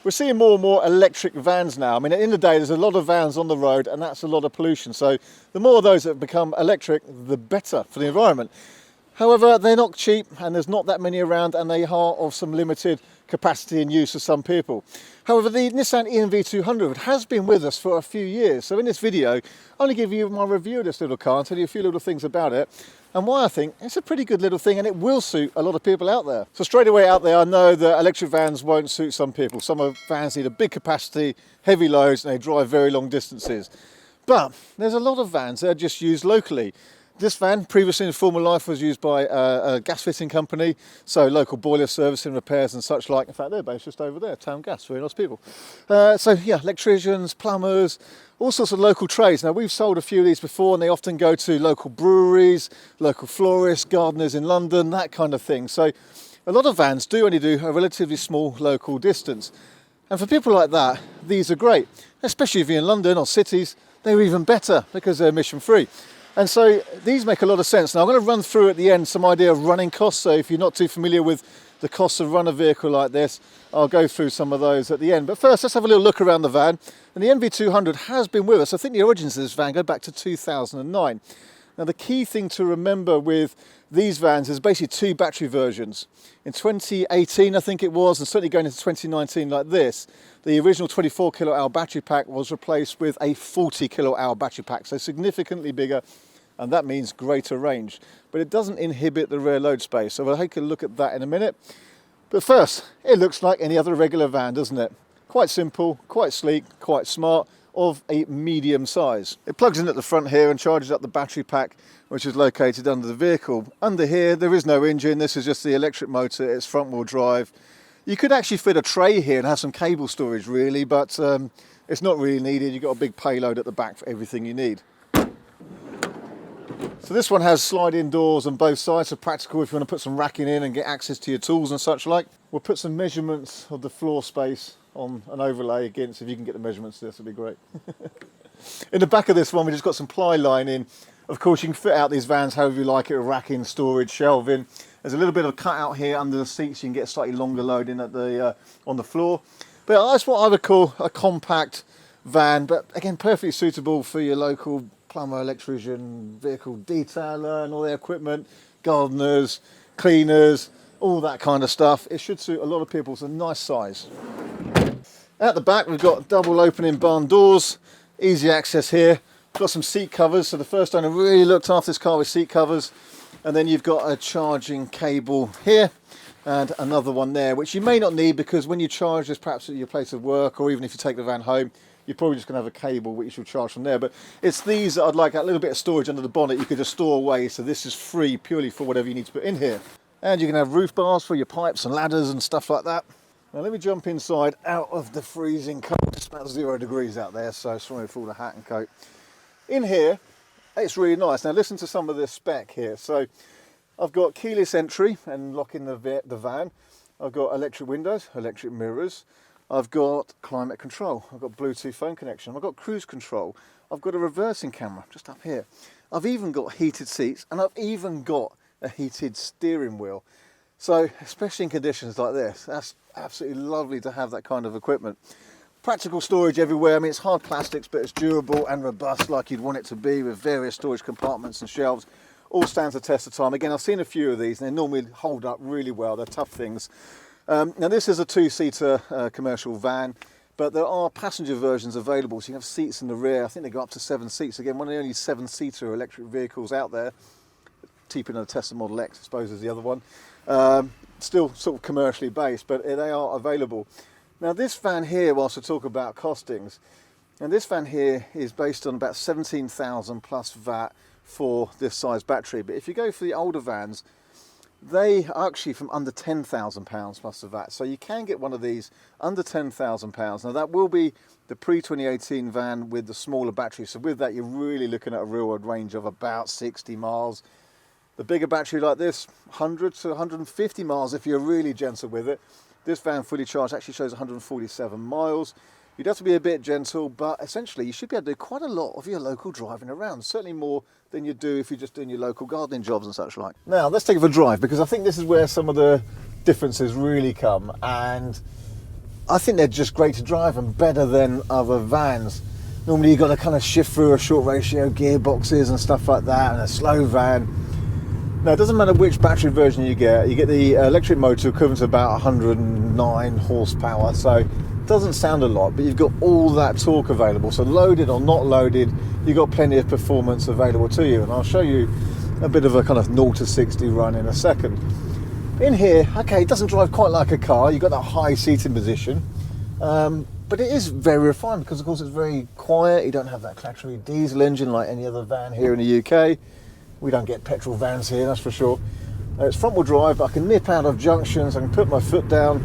We're seeing more and more electric vans now. I mean, in the day, there's a lot of vans on the road, and that's a lot of pollution. So the more of those that become electric, the better for the environment. However, they're not cheap, and there's not that many around, and they are of some limited capacity and use for some people. However, the Nissan ENV200 has been with us for a few years. So in this video, I'm going to give you my review of this little car and tell you a few little things about it and why I think it's a pretty good little thing and it will suit a lot of people out there. So straight away out there, I know that electric vans won't suit some people. Some vans need a big capacity, heavy loads, and they drive very long distances. But there's a lot of vans that are just used locally. This van, previously in former life, was used by a gas fitting company, so local boiler servicing, repairs and such like. In fact, they're based just over there, Town Gas, very nice people. So yeah, electricians, plumbers, all sorts of local trades. Now, we've sold a few of these before, and they often go to local breweries, local florists, gardeners in London, that kind of thing. So a lot of vans do only do a relatively small local distance. And for people like that, these are great, especially if you're in London or cities. They're even better because they're emission free. And so these make a lot of sense. Now I'm going to run through at the end some idea of running costs. So if you're not too familiar with the costs of run a vehicle like this, I'll go through some of those at the end. But first, let's have a little look around the van. And the ENV200 has been with us. I think the origins of this van go back to 2009. Now the key thing to remember with these vans is basically two battery versions. In 2018, I think it was, and certainly going into 2019 like this, the original 24 kilowatt-hour battery pack was replaced with a 40 kilowatt-hour battery pack, so significantly bigger, and that means greater range. But it doesn't inhibit the rear load space, so we'll take a look at that in a minute. But first, it looks like any other regular van, doesn't it? Quite simple, quite sleek, quite smart, of a medium size. It plugs in at the front here and charges up the battery pack, which is located under the vehicle. Under here, there is no engine. This is just the electric motor. It's front wheel drive. You could actually fit a tray here and have some cable storage really, but it's not really needed. You've got a big payload at the back for everything you need. So this one has slide-in doors on both sides, so practical if you want to put some racking in and get access to your tools and such like. We'll put some measurements of the floor space on an overlay again, so if you can get the measurements to this, it'll be great. In the back of this one, we just got some ply lining. Of course, you can fit out these vans however you like it, with racking, storage, shelving. There's a little bit of cut out here under the seats, so you can get a slightly longer load in at the on the floor. But that's what I would call a compact van, but again, perfectly suitable for your local plumber, electrician, vehicle detailer and all their equipment, gardeners, cleaners, all that kind of stuff. It should suit a lot of people. It's a nice size. At the back, we've got double opening barn doors, easy access here. Got some seat covers, so the first owner really looked after this car with seat covers. And then you've got a charging cable here and another one there, which you may not need because when you charge this perhaps at your place of work, or even if you take the van home, you're probably just going to have a cable which you'll charge from there. But it's these that I'd like, that little bit of storage under the bonnet you could just store away, so this is free purely for whatever you need to put in here. And you can have roof bars for your pipes and ladders and stuff like that. Now let me jump inside out of the freezing cold. It's about 0 degrees out there, so sorry for all the hat and coat. In here, it's really nice. Now listen to some of the spec here. So I've got keyless entry and locking the van. I've got electric windows, electric mirrors. I've got climate control. I've got Bluetooth phone connection. I've got cruise control. I've got a reversing camera just up here. I've even got heated seats, and I've even got a heated steering wheel. So especially in conditions like this, that's absolutely lovely to have that kind of equipment. Practical storage everywhere. I mean, it's hard plastics, but it's durable and robust like you'd want it to be, with various storage compartments and shelves. All stands the test of time. Again, I've seen a few of these and they normally hold up really well. They're tough things. Now this is a two-seater commercial van, but there are passenger versions available, so you can have seats in the rear. I think they go up to 7 seats. Again, one of the only 7-seater electric vehicles out there. Cheaper than a Tesla Model X, I suppose, is the other one. Still sort of commercially based, but they are available. Now this van here, whilst I talk about costings, and this van here is based on about 17,000 plus VAT for this size battery. But if you go for the older vans, they are actually from under £10,000 plus the VAT. So you can get one of these under £10,000. Now that will be the pre-2018 van with the smaller battery. So with that, you're really looking at a real world range of about 60 miles. The bigger battery like this, 100 to 150 miles if you're really gentle with it. This van fully charged actually shows 147 miles. You'd have to be a bit gentle, but essentially you should be able to do quite a lot of your local driving around. Certainly more than you do if you're just doing your local gardening jobs and such like. Now let's take it for a drive, because I think this is where some of the differences really come. And I think they're just great to drive and better than other vans. Normally you've got to kind of shift through a short ratio gearboxes and stuff like that, and a slow van. Now it doesn't matter which battery version you get the electric motor equivalent to about 109 horsepower, so it doesn't sound a lot, but you've got all that torque available. So loaded or not loaded, you've got plenty of performance available to you, and I'll show you a bit of a kind of 0 to 60 run in a second. In here, okay, it doesn't drive quite like a car. You've got that high seating position, but it is very refined because of course it's very quiet. You don't have that clattery diesel engine like any other van here in the UK. We don't get petrol vans here, that's for sure. It's front wheel drive. I can nip out of junctions, I can put my foot down,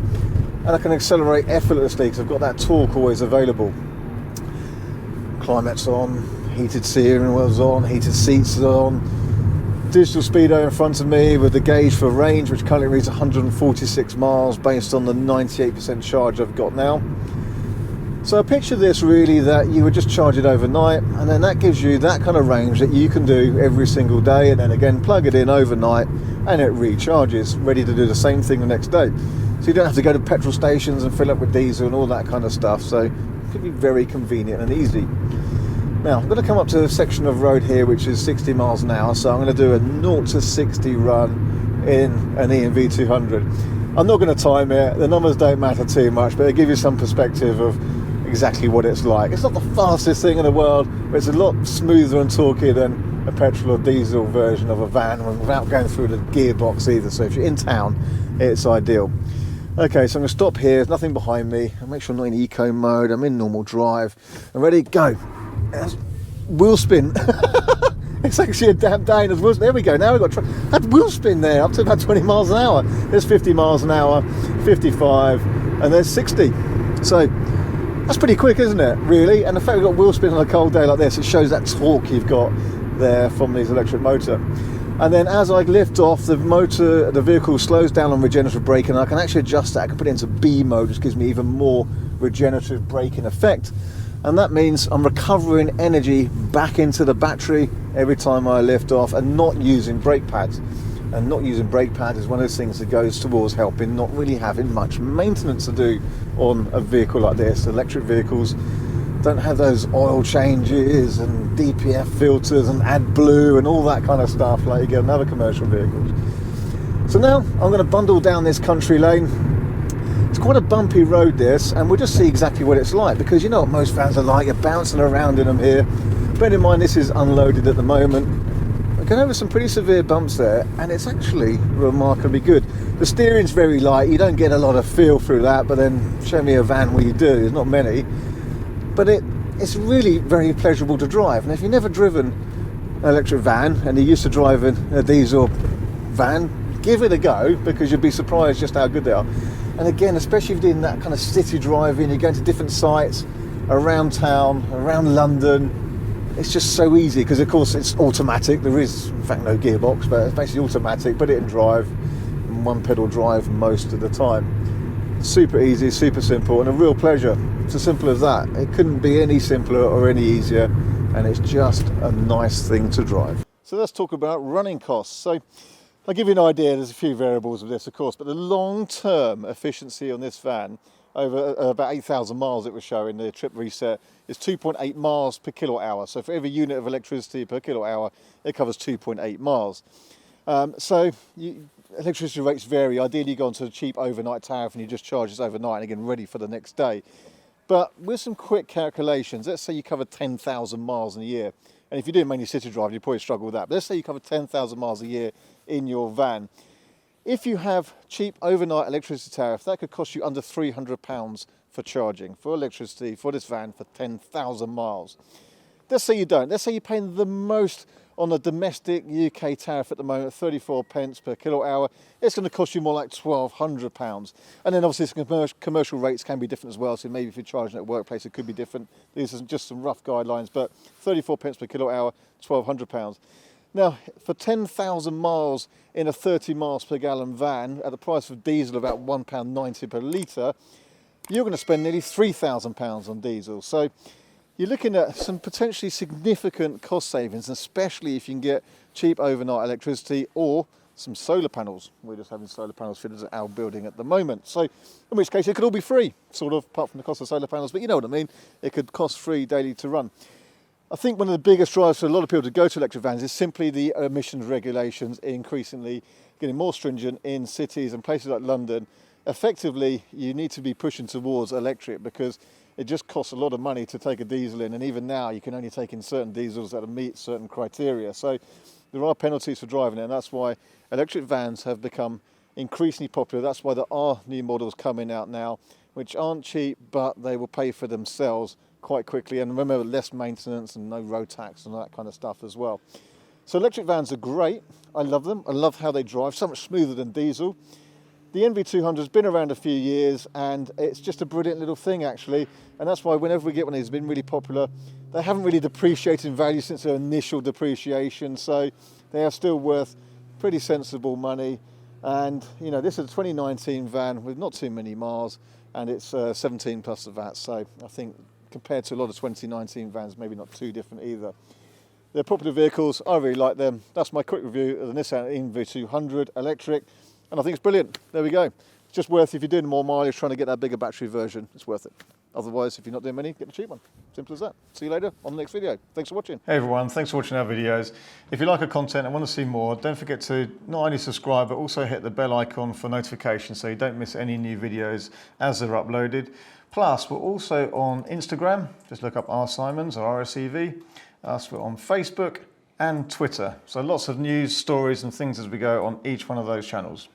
and I can accelerate effortlessly because I've got that torque always available. Climate's on, heated steering wheel's on, heated seats are on, digital speedo in front of me with the gauge for range, which currently reads 146 miles based on the 98% charge I've got now. So picture this really, that you would just charge it overnight, and then that gives you that kind of range that you can do every single day, and then again plug it in overnight and it recharges, ready to do the same thing the next day. So you don't have to go to petrol stations and fill up with diesel and all that kind of stuff. So it can be very convenient and easy. Now I'm going to come up to a section of road here which is 60 miles an hour, so I'm going to do a 0 to 60 run in an ENV200. I'm not going to time it, the numbers don't matter too much, but they give you some perspective of exactly what it's like. It's not the fastest thing in the world, but it's a lot smoother and torquey than a petrol or diesel version of a van without going through the gearbox either. So if you're in town, it's ideal. Okay, so I'm going to stop here, there's nothing behind me. I'll make sure I'm not in eco mode, I'm in normal drive. I'm ready, go. Wheel spin. It's actually a damp day. There we go, now we've got that wheel spin there, up to about 20 miles an hour. There's 50 miles an hour, 55, and there's 60. So that's pretty quick, isn't it, really? And the fact we've got wheel spin on a cold day like this, it shows that torque you've got there from this electric motor. And then as I lift off, the vehicle slows down on regenerative braking, and I can actually adjust that. I can put it into B mode, which gives me even more regenerative braking effect. And that means I'm recovering energy back into the battery every time I lift off, and not using brake pads. And not using brake pads is one of those things that goes towards helping not really having much maintenance to do on a vehicle like this. Electric vehicles don't have those oil changes and DPF filters and AdBlue and all that kind of stuff like you get on other commercial vehicles. So now I'm going to bundle down this country lane. It's quite a bumpy road this, and we'll just see exactly what it's like, because you know what most vans are like, you're bouncing around in them here. Bear in mind this is unloaded at the moment. We're going over some pretty severe bumps there, and it's actually remarkably good. The steering's very light, you don't get a lot of feel through that, but then show me a van where you do, there's not many. But it's really very pleasurable to drive. And if you've never driven an electric van and you're used to driving a diesel van, give it a go, because you'll be surprised just how good they are. And again, especially if you're doing that kind of city driving, you're going to different sites around town, around London, it's just so easy, because of course it's automatic. There is in fact no gearbox, but it's basically automatic. Put it in drive, and one pedal drive most of the time. Super easy, super simple, and a real pleasure. It's as simple as that. It couldn't be any simpler or any easier, and it's just a nice thing to drive. So let's talk about running costs. So I'll give you an idea, there's a few variables of this of course, but the long-term efficiency on this van, over about 8,000 miles it was showing, the trip reset, is 2.8 miles per kilowatt hour. So for every unit of electricity per kilowatt hour, it covers 2.8 miles. Electricity rates vary. Ideally you go onto a cheap overnight tariff and you just charge this overnight and again ready for the next day. But with some quick calculations, let's say you cover 10,000 miles in a year. And if you're doing mainly city driving, you probably struggle with that. But let's say you cover 10,000 miles a year in your van. If you have cheap overnight electricity tariff, that could cost you under £300 for charging, for electricity, for this van for 10,000 miles. Let's say you don't. Let's say you're paying the most on a domestic UK tariff at the moment, 34 pence per kilowatt hour. It's going to cost you more like £1,200. And then obviously commercial rates can be different as well. So maybe if you're charging at a workplace, it could be different. These are just some rough guidelines, but 34 pence per kilowatt hour, £1,200. Now, for 10,000 miles in a 30 miles per gallon van at the price of diesel of about £1.90 per litre, you're going to spend nearly £3,000 on diesel. So you're looking at some potentially significant cost savings, especially if you can get cheap overnight electricity or some solar panels. We're just having solar panels fitted at our building at the moment. So in which case it could all be free, sort of, apart from the cost of solar panels, but you know what I mean. It could cost free daily to run. I think one of the biggest drives for a lot of people to go to electric vans is simply the emissions regulations increasingly getting more stringent in cities and places like London. Effectively, you need to be pushing towards electric because it just costs a lot of money to take a diesel in, and even now you can only take in certain diesels that meet certain criteria. So there are penalties for driving it, and that's why electric vans have become increasingly popular. That's why there are new models coming out now, which aren't cheap, but they will pay for themselves quite quickly. And remember, less maintenance and no road tax and all that kind of stuff as well. So electric vans are great. I love them. I love how they drive, so much smoother than diesel. The ENV200 has been around a few years, and it's just a brilliant little thing actually, and that's why whenever we get one of these, it's been really popular. They haven't really depreciated in value since their initial depreciation, so they are still worth pretty sensible money. And you know, this is a 2019 van with not too many miles, and it's 17 plus the VAT, so I think compared to a lot of 2019 vans, maybe not too different either. They're popular vehicles, I really like them. That's my quick review of the Nissan ENV200 electric. And I think it's brilliant. There we go. It's just worth, if you're doing more mileage, trying to get that bigger battery version, it's worth it. Otherwise, if you're not doing many, get the cheap one. Simple as that. See you later on the next video. Thanks for watching. Hey everyone, thanks for watching our videos. If you like our content and want to see more, don't forget to not only subscribe, but also hit the bell icon for notifications so you don't miss any new videos as they're uploaded. Plus, we're also on Instagram. Just look up R Simons or RSEV. We're on Facebook and Twitter. So lots of news, stories and things as we go on each one of those channels.